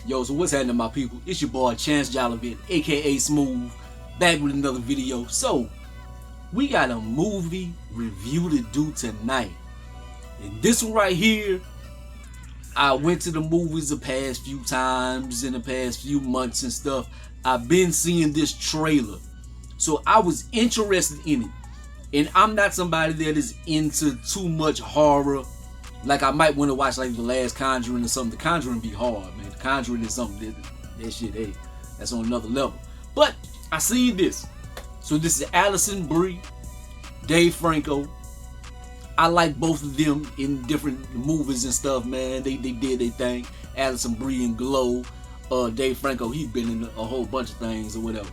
Yo, so what's happening, my people? It's your boy Chance Jollivit, aka Smooth, back with another video. So, we got a movie review to do tonight. And this one right here, I went to the movies the past few times in the past few months and stuff. I've been seeing this trailer. So I was interested in it. And I'm not somebody that is into too much horror. Like I might want to watch like The Last Conjuring or something. The Conjuring be hard, man. The Conjuring is something that shit, hey, that's on another level. But I see this. So this is Alison Brie, Dave Franco. I like both of them in different movies and stuff, man. They did their thing. Alison Brie in Glow. Dave Franco, he's been in a whole bunch of things or whatever.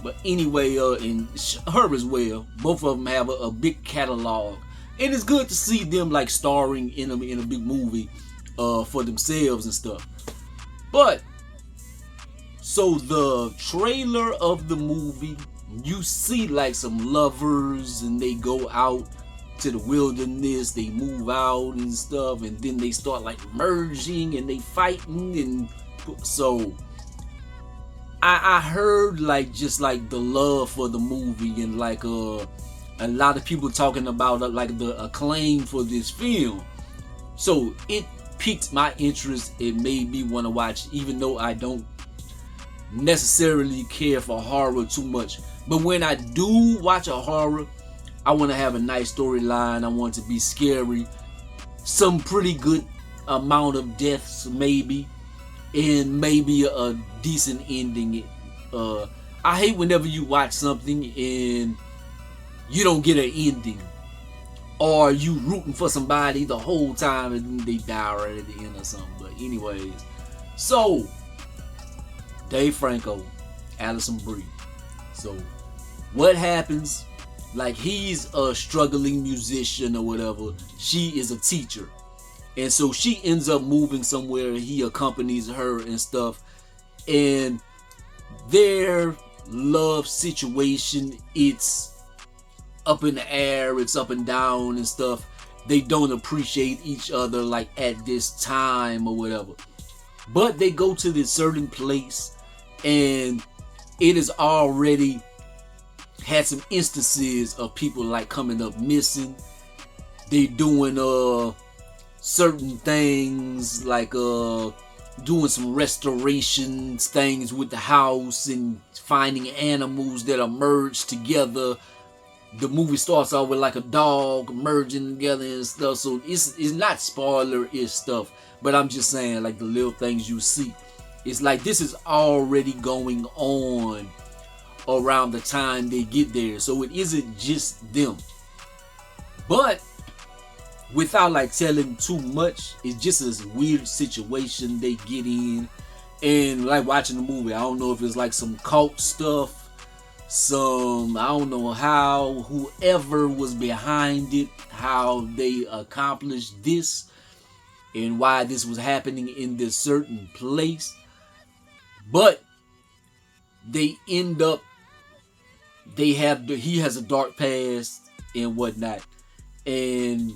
But anyway, and her as well. Both of them have a big catalog. And it's good to see them like starring in a big movie for themselves and stuff. But so the trailer of the movie, you see like some lovers and they go out to the wilderness, they move out and stuff, and then they start like merging and they fighting. And so I heard like just like the love for the movie and like a lot of people talking about like the acclaim for this film. So it piqued my interest. It made me want to watch, even though I don't necessarily care for horror too much. But when I do watch a horror, I want to have a nice storyline. I want it to be scary, some pretty good amount of deaths maybe, and maybe a decent ending. I hate whenever you watch something and you don't get an ending, or you rooting for somebody the whole time and then they die right at the end or something. But anyways, so Dave Franco, Alison Brie. So what happens? Like he's a struggling musician or whatever. She is a teacher. And so she ends up moving somewhere. He accompanies her and stuff. And their love situation, it's up in the air, it's up and down and stuff. They don't appreciate each other like at this time or whatever. But they go to this certain place and it is already had some instances of people like coming up missing. They doing certain things like doing some restorations things with the house and finding animals that are merged together. The movie starts out with like a dog merging together and stuff. So it's not spoiler-ish stuff, but I'm just saying like the little things you see. It's like this is already going on around the time they get there. So it isn't just them. But without like telling too much, it's just this weird situation they get in. And like watching the movie, I don't know if it's like some cult stuff, I don't know how whoever was behind it, how they accomplished this and why this was happening in this certain place. But they end up, he has a dark past and whatnot, and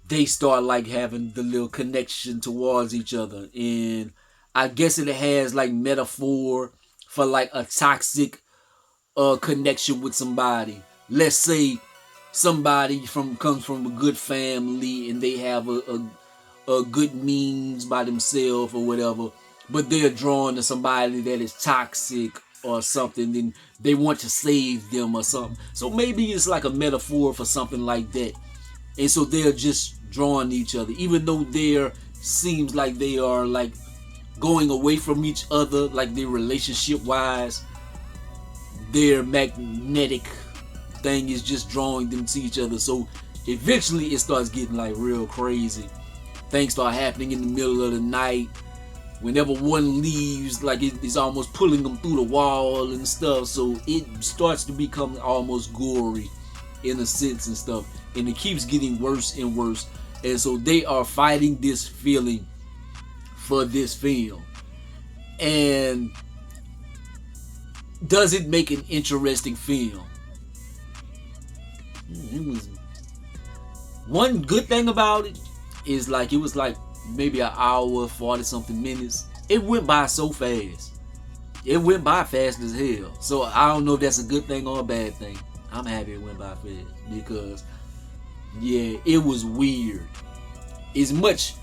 they start like having the little connection towards each other. And I guess it has like metaphor for like a toxic connection with somebody. Let's say somebody comes from a good family and they have a good means by themselves or whatever, but they're drawn to somebody that is toxic or something, then they want to save them or something. So maybe it's like a metaphor for something like that. And so they're just drawn to each other, even though seems like they are like going away from each other, like their relationship wise. Their magnetic thing is just drawing them to each other. So eventually it starts getting like real crazy. Things start happening in the middle of the night. Whenever one leaves, like it's almost pulling them through the wall and stuff. So it starts to become almost gory in a sense and stuff. And it keeps getting worse and worse. And so they are fighting this feeling for this film. And does it make an interesting film? One good thing about it is like it was like maybe an hour, 40 something minutes. it went by so fast. It went by fast as hell. So I don't know if that's a good thing or a bad thing. I'm happy it went by fast because, yeah, it was weird. As much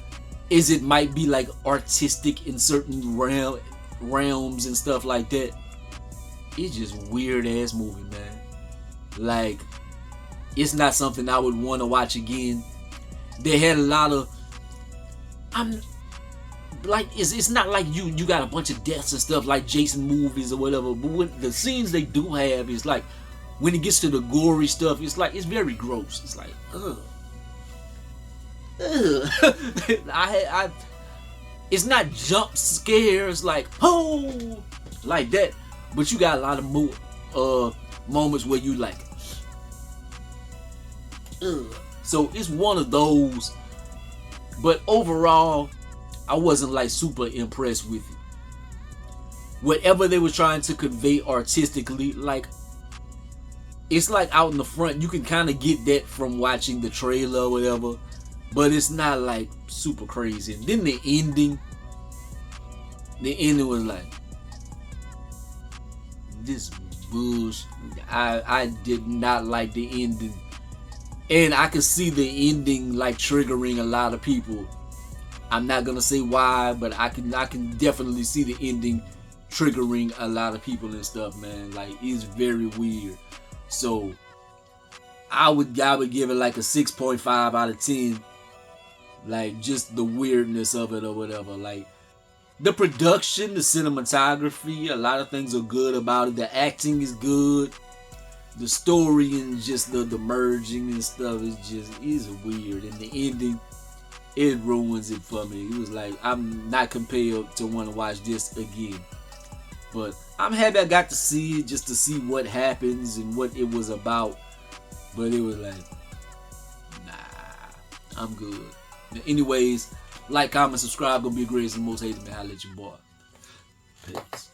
as it might be like artistic in certain realms and stuff like that, it's just weird ass movie, man. Like, it's not something I would want to watch again. They had a lot of, I'm like, it's not like you got a bunch of deaths and stuff like Jason movies or whatever. But what the scenes they do have is like, when it gets to the gory stuff, it's like, it's very gross. It's like, ugh. It's not jump scares like, oh, like that, but you got a lot of moments where you like, ugh. So it's one of those, but overall, I wasn't like super impressed with it. Whatever they were trying to convey artistically, like, it's like out in the front, you can kind of get that from watching the trailer or whatever, but it's not like super crazy. And then the ending was like, this bullshit. I did not like the ending, and I could see the ending like triggering a lot of people. I'm not gonna say why, but I can definitely see the ending triggering a lot of people and stuff, man. Like, it's very weird. So I would give it like a 6.5 out of 10. Like, just the weirdness of it or whatever. Like, the production, the cinematography, a lot of things are good about it. The acting is good. The story and just the merging and stuff is weird. And the ending, it ruins it for me. It was like, I'm not compelled to want to watch this again. But I'm happy I got to see it, just to see what happens and what it was about. But it was like, nah, I'm good. Anyways, like, comment, subscribe. Gonna be the greatest and most hated man. I'll let you boy. Peace.